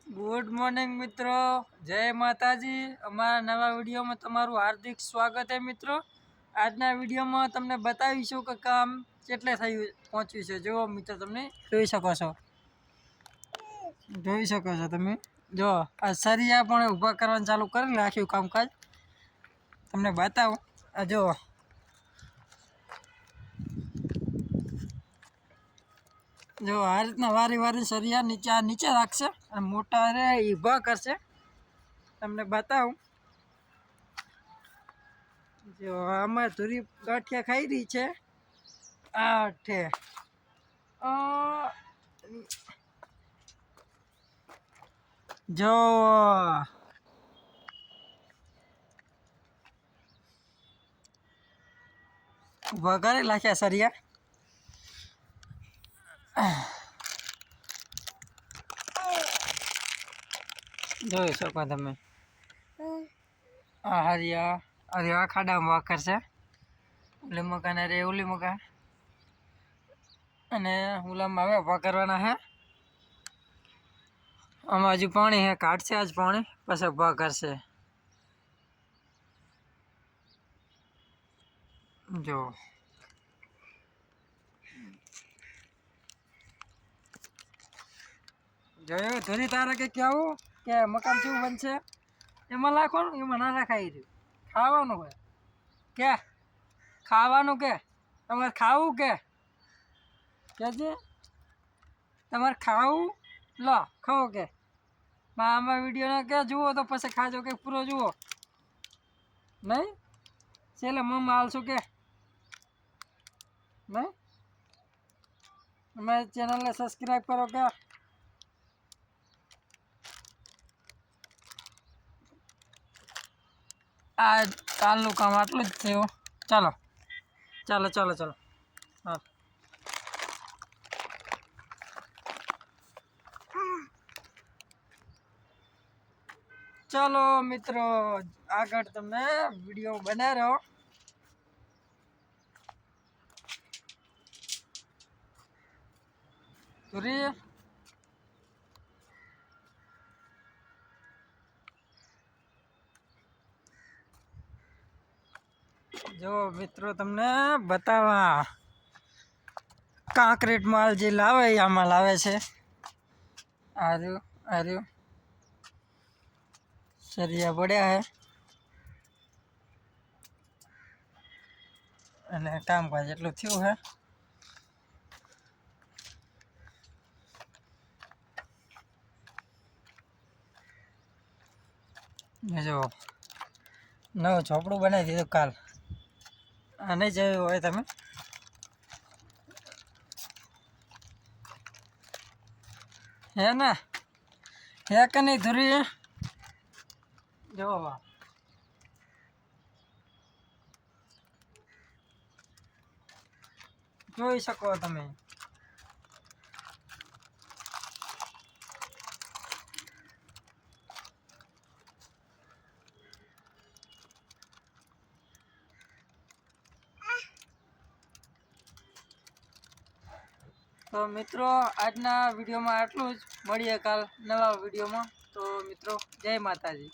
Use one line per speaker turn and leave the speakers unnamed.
Good morning મિત્રો, જય માતાજી। અમારા નવા વિડીયોમાં તમારું હાર્દિક સ્વાગત છે મિત્રો। આજના વિડીયોમાં તમને બતાવીશું કે કામ કેટલે પહોંચ્યું છે। જુઓ મિત્રો, તમે જોઈ શકો છો તમે જો આ સરિયા પણ ઊભા કરવાનું ચાલુ કરી નાખ્યું કામકાજ। તમને બતાવું, આ જો આ રીતના વારી સરિયા નીચે રાખશે અને મોટા રે ઊભા કરશે। તમને બતાવું, જો આમાં ધૂરી ગાંઠિયા ખાઈ રહી છે। આઠે જો ઊભા કરી નાખ્યા સરિયા। જોઈ શકો તમે, આ હરિયા ખાડામાં વાકર છે। ઓલી મકાન રે ઓલી મકાન અને ઓલામાં હવે ઉભા કરવાના છે। આમાં હજુ પાણી છે, કાઢશે આજ પાણી પછી ઉભા કરશે। જો જોયું ધોરી તારે કે કેવું કે મકાન કેવું બનશે? એમાં નાખવાનું, એમાં ના નાખાઈ રહ્યું। ખાવાનું હોય કે ખાવાનું કે તમારે ખાવું કે છે તમારે ખાવું? લો ખાઓ કે આમાં વિડીયો કે જુઓ તો પછી ખાજો કે પૂરો જુઓ નહીં? છેલ્લે મમ્મા આવશું કે નહીં? અમારી ચેનલને સબસ્ક્રાઈબ કરો કે આ કાલનું કામ આટલું જ થયું। ચાલો હા ચાલો મિત્રો, આગળ તમે વિડીયો બનાવી રહ્યો। ધુરી જો મિત્રો, તમને બતાવવા કાંકરેટ માલ જે લાવે આમાં લાવે છે। આર્યું સરિયા પડ્યા છે અને કામકાજ એટલું થયું છે। જો નવું ઝોપડું બનાવી દીધું કાલ। આ નહીં જોયું હોય તમે, હે ને? હે કે નહીં ધુરી? જો જોઈ શકો તમે। તો મિત્રો, આજના વિડીયોમાં આટલું જ। મળીએ કાલ નવા વિડીયોમાં। તો મિત્રો, જય માતાજી।